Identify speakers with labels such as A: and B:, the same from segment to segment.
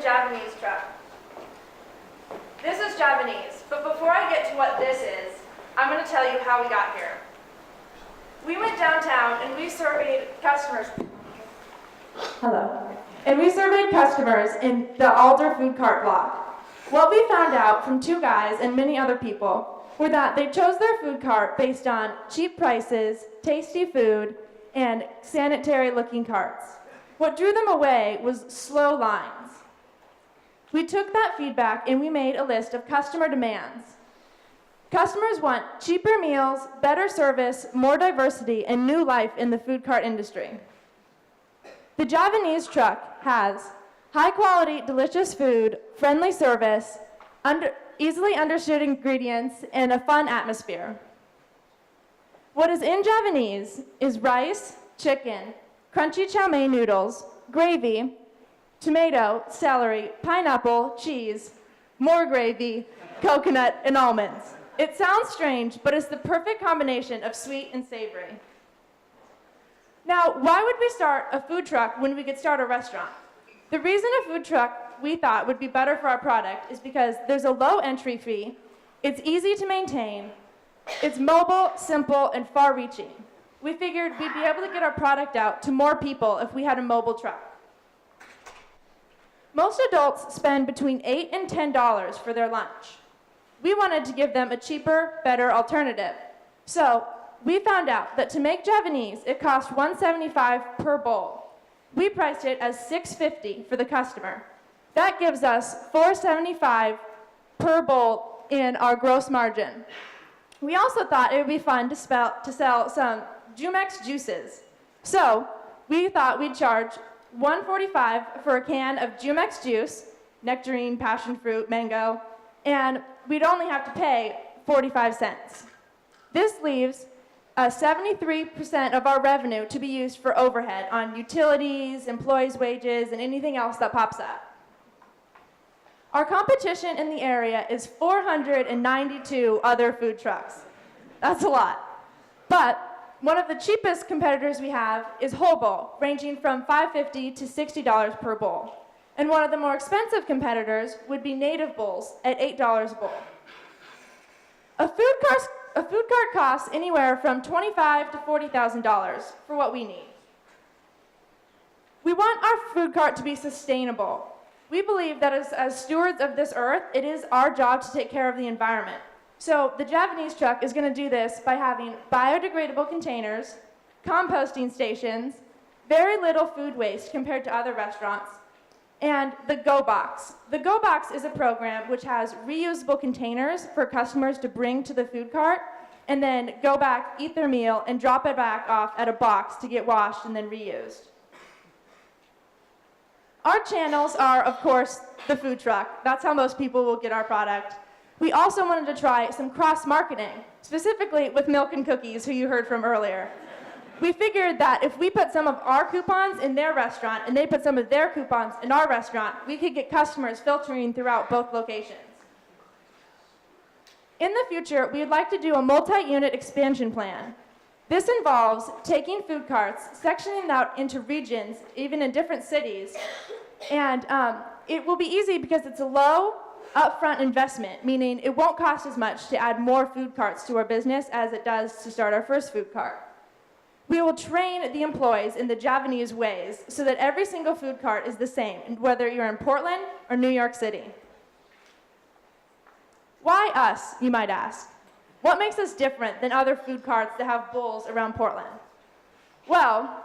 A: Javanese truck. This is Javanese, but before I get to what this is, I'm going to tell you how we got here. We went downtown and we surveyed customers. Hello. And we surveyed customers in the Alder food cart block. What we found out from two guys and many other people were that they chose their food cart based on cheap prices, tasty food, and sanitary-looking carts. What drew them away was slow lines. We took that feedback and we made a list of customer demands. Customers want cheaper meals, better service, more diversity, and new life in the food cart industry. The Javanese truck has high-quality, delicious food, friendly service, easily understood ingredients, and a fun atmosphere. What is in Javanese is rice, chicken, crunchy chow mein noodles, gravy, tomato, celery, pineapple, cheese, more gravy, coconut, and almonds. It sounds strange, but it's the perfect combination of sweet and savory. Now, why would we start a food truck when we could start a restaurant? The reason a food truck we thought would be better for our product is because there's a low entry fee, it's easy to maintain, it's mobile, simple, and far-reaching. We figured we'd be able to get our product out to more people if we had a mobile truck. Most adults spend between $8 and $10 for their lunch. We wanted to give them a cheaper, better alternative. So we found out that to make Javanese, it cost $1.75 per bowl. We priced it as $6.50 for the customer. That gives us $4.75 per bowl in our gross margin. We also thought it would be fun to sell some Jumex juices. So we thought we'd charge $1.45 for a can of Jumex juice, nectarine, passion fruit, mango, and we'd only have to pay 45 cents. This leaves 73% of our revenue to be used for overhead on utilities, employees' wages, and anything else that pops up. Our competition in the area is 492 other food trucks. That's a lot. But one of the cheapest competitors we have is Whole Bowl, ranging from $5.50 to $60 per bowl. And one of the more expensive competitors would be Native Bowls at $8 a bowl. A food cart costs anywhere from $25,000 to $40,000 for what we need. We want our food cart to be sustainable. We believe that as stewards of this earth, it is our job to take care of the environment. So the Javanese truck is going to do this by having biodegradable containers, composting stations, very little food waste compared to other restaurants, and the Go Box. The Go Box is a program which has reusable containers for customers to bring to the food cart and then go back, eat their meal, and drop it back off at a box to get washed and then reused. Our channels are, of course, the food truck. That's how most people will get our product. We also wanted to try some cross-marketing, specifically with Milk and Cookies, who you heard from earlier. We figured that if we put some of our coupons in their restaurant and they put some of their coupons in our restaurant, we could get customers filtering throughout both locations. In the future, we would like to do a multi-unit expansion plan. This involves taking food carts, sectioning them out into regions, even in different cities, and it will be easy because it's a low upfront investment, meaning it won't cost as much to add more food carts to our business as it does to start our first food cart. We will train the employees in the Javanese ways so that every single food cart is the same, whether you're in Portland or New York City. Why us, you might ask? What makes us different than other food carts that have bowls around Portland? Well,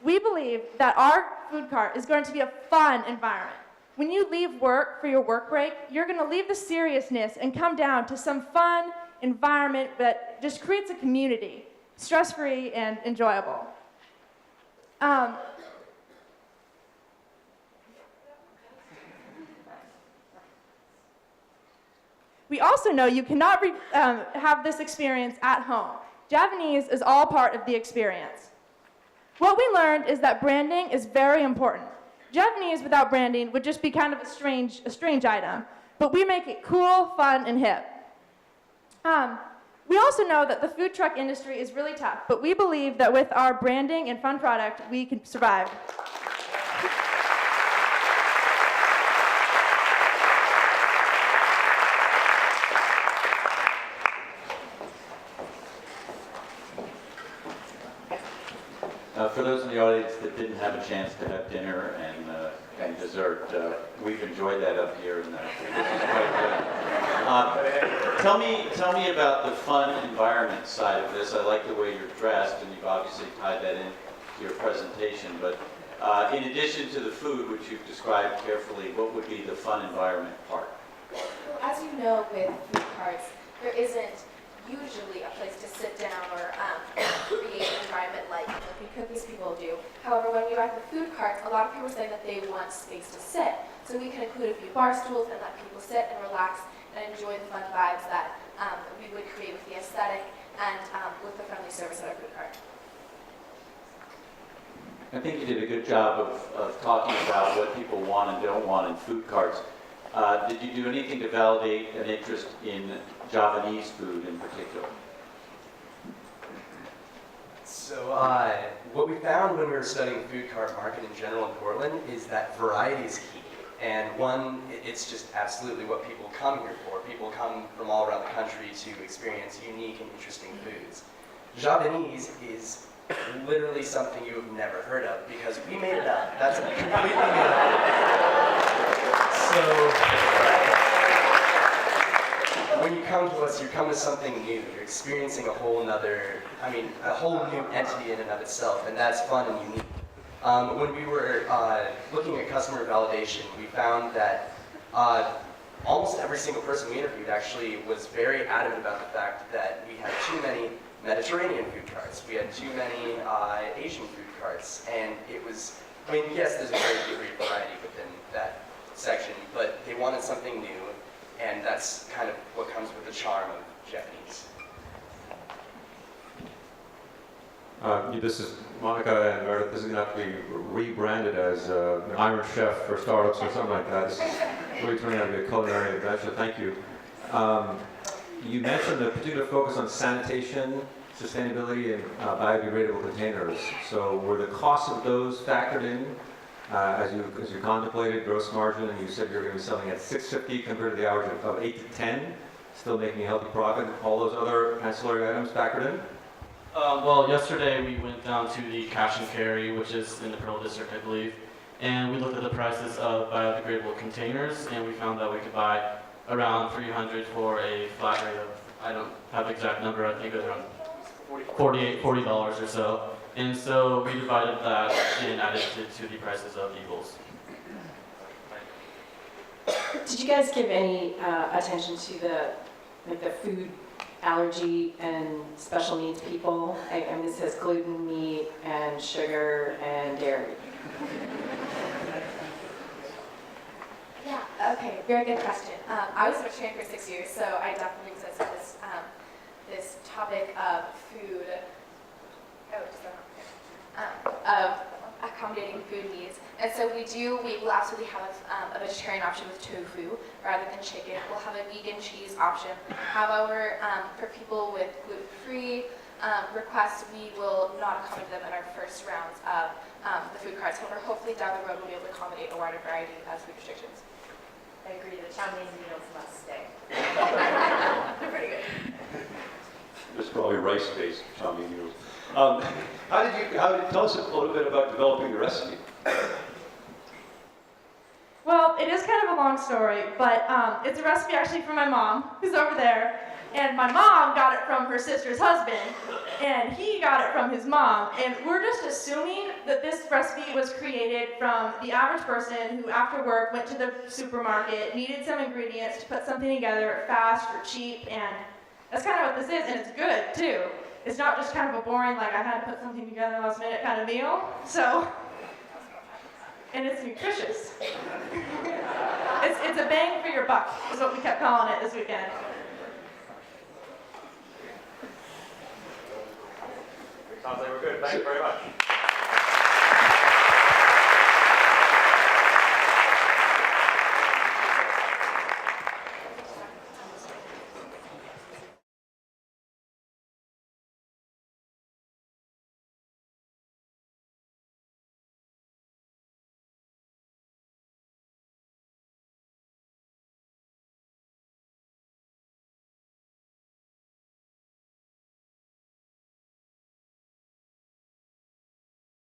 A: we believe that our food cart is going to be a fun environment. When you leave work for your work break, you're going to leave the seriousness and come down to some fun environment that just creates a community, stress-free and enjoyable. We also know you cannot have this experience at home. Javanese is all part of the experience. What we learned is that branding is very important. Javanese without branding would just be kind of a strange item, but we make it cool, fun, and hip. We also know that the food truck industry is really tough, but we believe that with our branding and fun product, we can survive.
B: for those in the audience that didn't have a chance to have dinner and dessert, we've enjoyed that up here, and this is quite good. Tell me about the fun environment side of this. I like the way you're dressed, and you've obviously tied that into your presentation. But in addition to the food, which you've described carefully, what would be the fun environment part?
C: Well, as you know, with food carts, there isn't usually a place to sit down or create an environment like the cookies people do. However, when we ride the food carts, a lot of people say that they want space to sit. So we can include a few bar stools and let people sit and relax and enjoy the fun vibes that we would create with the aesthetic and with the friendly service at our food cart.
B: I think you did a good job of talking about what people want and don't want in food carts. Did you do anything to validate an interest in Javanese food in particular?
D: So what we found when we were studying the food cart market in general in Portland is that variety is key. And one, it's just absolutely what people come here for. People come from all around the country to experience unique and interesting foods. Javanese is literally something you have never heard of because we made it up. That's a completely made up. So when you come to us, you come with something new. You're experiencing a whole new entity in and of itself, and that's fun and unique. When we were looking at customer validation, we found that almost every single person we interviewed actually was very adamant about the fact that we had too many Mediterranean food carts. We had too many Asian food carts, and it was, yes, there's a great degree of variety within that section, but they wanted something new, and that's kind of what comes with the charm of Javanese.
E: This is Monica and Meredith. This is going to have to be rebranded as an Iron Chef for startups or something like that. This is really turning out to be a culinary adventure. Thank you. You mentioned a particular focus on sanitation, sustainability, and biodegradable containers. So were the costs of those factored in as you contemplated gross margin, and you said you're going to be selling at $6.50 compared to the average of $8 to $10, still making a healthy profit? All those other ancillary items factored in?
F: Well, yesterday we went down to the cash and carry, which is in the Pearl District, I believe, and we looked at the prices of biodegradable containers, and we found that we could buy around $300 for a flat rate of, I don't have the exact number, I think it was around $40 or so. And so we divided that and added it to the prices of Eagles.
G: Did you guys give any attention to the food allergy and special needs people? I mean, it says gluten, meat, and sugar, and dairy.
C: Yeah, okay, very good question. I was a vegetarian for 6 years, so I definitely exist at this topic of food, of accommodating food needs. And so we will absolutely have a vegetarian option with tofu rather than chicken. We'll have a vegan cheese option. However, for people with gluten-free requests, we will not accommodate them in our first rounds of the food carts. However, hopefully down the road we'll be able to accommodate a wider variety of food restrictions.
H: I agree, the Chinese meals must stay.
C: They're pretty good.
E: It's probably rice-based chow mein noodles. Tell us a little bit about developing the recipe.
A: Well, it is kind of a long story, but it's a recipe actually from my mom, who's over there. And my mom got it from her sister's husband, and he got it from his mom. And we're just assuming that this recipe was created from the average person who, after work, went to the supermarket, needed some ingredients to put something together fast or cheap, and that's kind of what this is, and it's good, too. It's not just kind of a boring, like, I had to put something together last minute kind of meal. So, and it's nutritious. It's a bang for your buck, is what we kept calling it this weekend.
I: Sounds like we're good. Thank you very much.